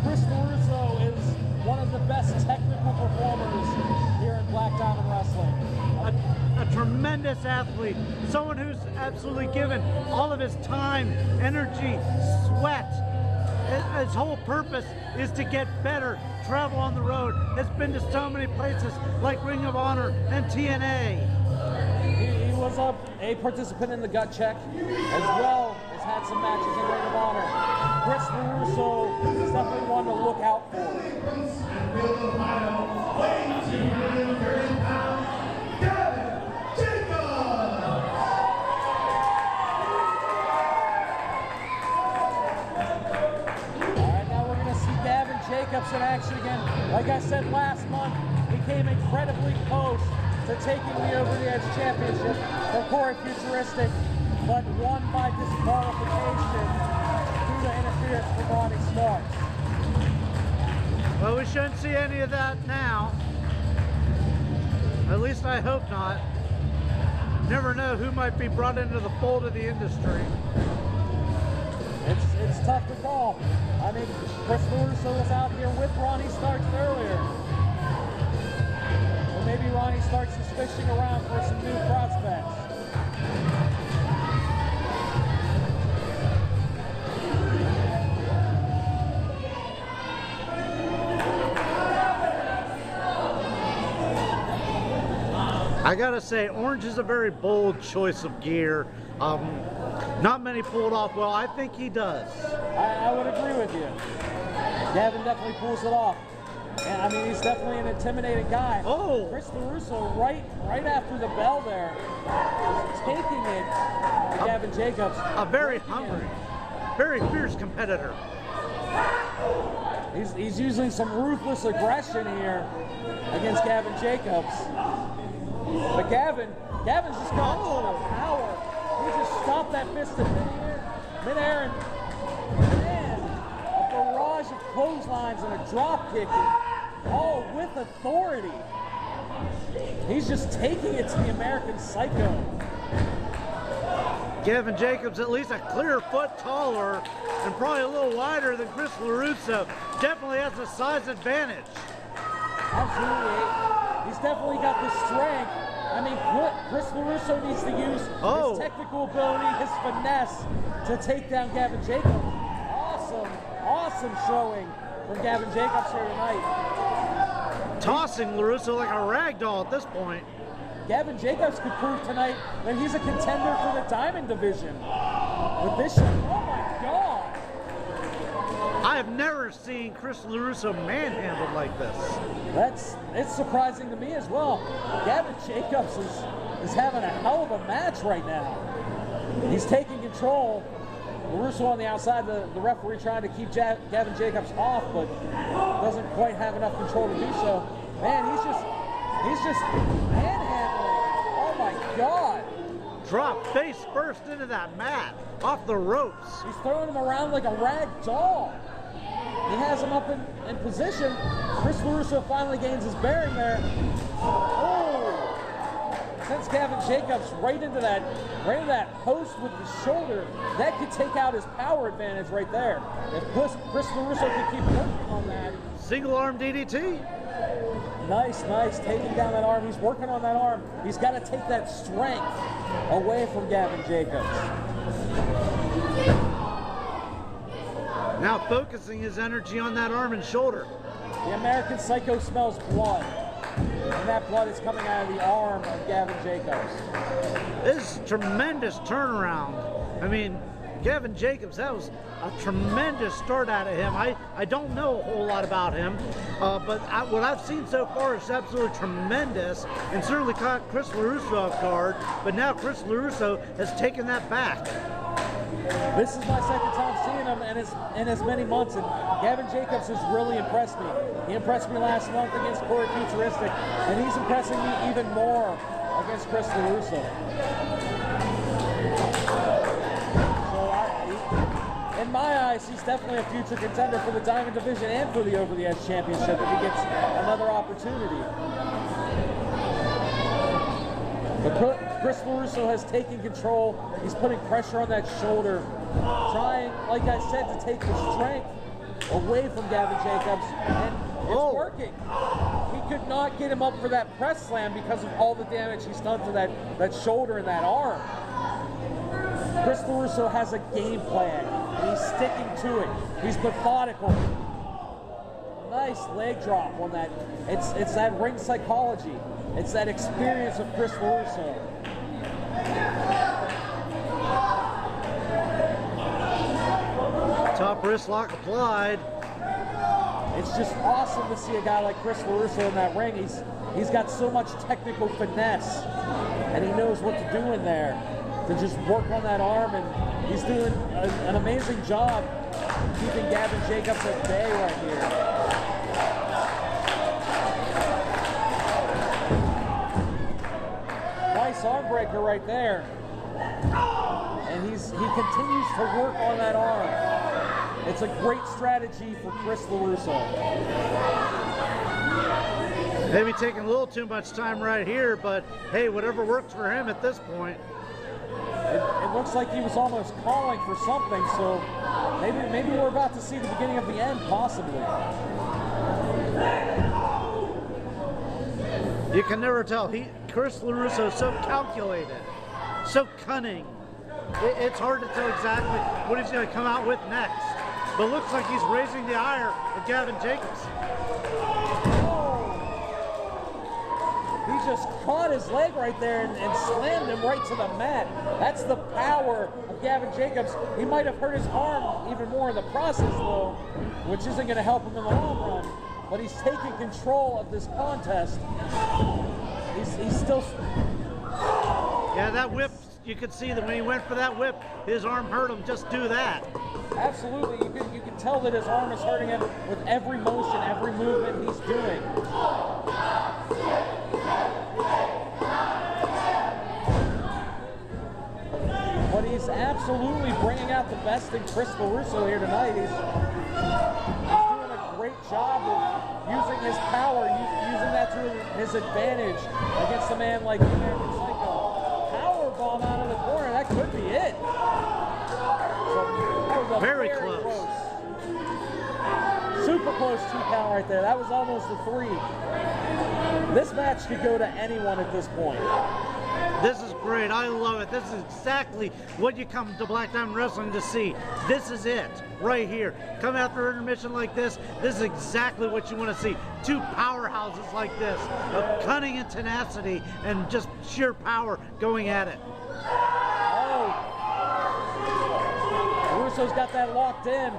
Chris LeRusso is one of the best technical performers here in Black Diamond Wrestling. A tremendous athlete, someone who's absolutely given all of his time, energy, sweat. His whole purpose is to get better, travel on the road. Has been to so many places like Ring of Honor and TNA. He was a participant in the gut check, as well as had some matches in Ring of Honor. Chris LeRusso is definitely one to look out for. Jacobs in action again. Like I said last month, he came incredibly close to taking the Over the Edge Championship for Corey Futuristic, but won by disqualification due to interference from Ronnie Starks. Well, we shouldn't see any of that now. At least I hope not. Never know who might be brought into the fold of the industry. It's tough to call. I mean, Chris LeRusso was out here with Ronnie Starks earlier. Or maybe Ronnie Starks is fishing around for some new prospects. I gotta say, orange is a very bold choice of gear. Not many pull it off well. I think he does. I would agree with you. Gavin definitely pulls it off. And I mean, he's definitely an intimidating guy. Oh! Chris LeRusso, right after the bell there, is taking it to Gavin Jacobs. A very hungry, very fierce competitor. He's using some ruthless aggression here against Gavin Jacobs. But Gavin's just got a ton of power. He just stopped that fist in midair, and man, a barrage of clotheslines and a drop kicking, all with authority. He's just taking it to the American Psycho. Gavin Jacobs at least a clear foot taller and probably a little wider than Chris LeRusso. Definitely has a size advantage. Absolutely. He's definitely got the strength. I mean, Chris LeRusso needs to use his technical ability, his finesse to take down Gavin Jacobs. Awesome showing from Gavin Jacobs here tonight. Tossing LeRusso like a rag doll at this point. Gavin Jacobs could prove tonight that he's a contender for the Diamond Division. With this shot, oh my God! I have never seen Chris LeRusso manhandled like this. It's surprising to me as well. Gavin Jacobs is having a hell of a match right now. He's taking control. LeRusso on the outside, the referee trying to keep Gavin Jacobs off, but doesn't quite have enough control to do so. Man, he's just manhandling. Oh my God! Drop face first into that mat, off the ropes. He's throwing him around like a rag doll. He has him up in position. Chris LeRusso finally gains his bearing there. Oh! Sends Gavin Jacobs right into that post with the shoulder. That could take out his power advantage right there. If Chris LeRusso could keep working on that. Single arm DDT. Nice, taking down that arm. He's working on that arm. He's got to take that strength away from Gavin Jacobs. Now focusing his energy on that arm and shoulder. The American Psycho smells blood. And that blood is coming out of the arm of Gavin Jacobs. This is a tremendous turnaround. I mean, Gavin Jacobs, that was a tremendous start out of him. I don't know a whole lot about him, but what I've seen so far is absolutely tremendous and certainly caught Chris LeRusso off guard, but now Chris LeRusso has taken that back. This is my second time seeing him in as many months, and Gavin Jacobs has really impressed me. He impressed me last month against Corey Futuristic, and he's impressing me even more against Chris LeRusso. In my eyes, he's definitely a future contender for the Diamond Division and for the Over the Edge Championship if he gets another opportunity. But Chris LeRusso has taken control. He's putting pressure on that shoulder, trying, like I said, to take the strength away from Gavin Jacobs, and it's working. He could not get him up for that press slam because of all the damage he's done to that shoulder and that arm. Chris LeRusso has a game plan, and he's sticking to it. He's methodical. Nice leg drop on that. It's that ring psychology. It's that experience of Chris LeRusso. Top wrist lock applied. It's just awesome to see a guy like Chris LeRusso in that ring. He's got so much technical finesse, and he knows what to do in there to just work on that arm, and he's doing an amazing job keeping Gavin Jacobs at bay right here. Nice arm breaker right there. And he continues to work on that arm. It's a great strategy for Chris LeRusso. Maybe taking a little too much time right here, but hey, whatever works for him at this point. It looks like he was almost calling for something, so maybe we're about to see the beginning of the end, possibly. You can never tell. Chris LeRusso is so calculated, so cunning. It's hard to tell exactly what he's going to come out with next. But it looks like he's raising the ire of Gavin Jacobs. He just caught his leg right there and slammed him right to the mat. That's the power of Gavin Jacobs. He might have hurt his arm even more in the process, though, which isn't going to help him in the long run. But he's taking control of this contest. He's still... Yeah, that whip, you could see that when he went for that whip, his arm hurt him. Just do that. Absolutely. You can tell that his arm is hurting him with every motion, every movement he's doing. But he's absolutely bringing out the best in Chris LeRusso here tonight. He's doing a great job of using his power, using that to his advantage against a man like American Psycho. Powerbomb out of the corner, that could be it. So that was very close. Super close 2 count right there. That was almost a 3. This match could go to anyone at this point. This is great. I love it. This is exactly what you come to Black Diamond Wrestling to see. This is it right here. Come after intermission like this. This is exactly what you want to see. 2 powerhouses like this of cunning and tenacity and just sheer power going at it. Oh, Russo's got that locked in.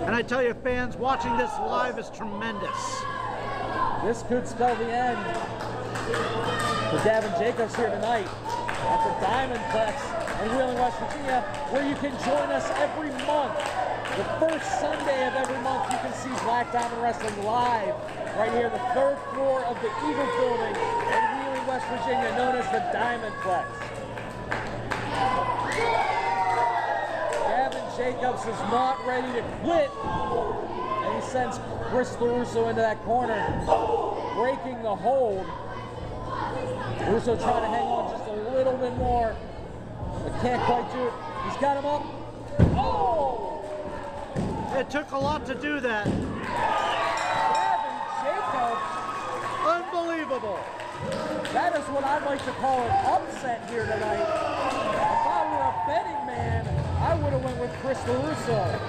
And I tell you, fans, watching this live is tremendous. This could spell the end for Gavin Jacobs here tonight at the DiamondPlex in Wheeling, West Virginia, where you can join us every month. The first Sunday of every month, you can see Black Diamond Wrestling live right here, the 3rd floor of the Eagle Building in Wheeling, West Virginia, known as the DiamondPlex. Gavin Jacobs is not ready to quit, and he sends Chris LeRusso into that corner, breaking the hold. LeRusso trying to hang on just a little bit more, but can't quite do it. He's got him up. Oh! It took a lot to do that. Gavin Jacobs. Unbelievable. That is what I'd like to call an upset here tonight. If I were a betting man, I would have went with Chris LeRusso.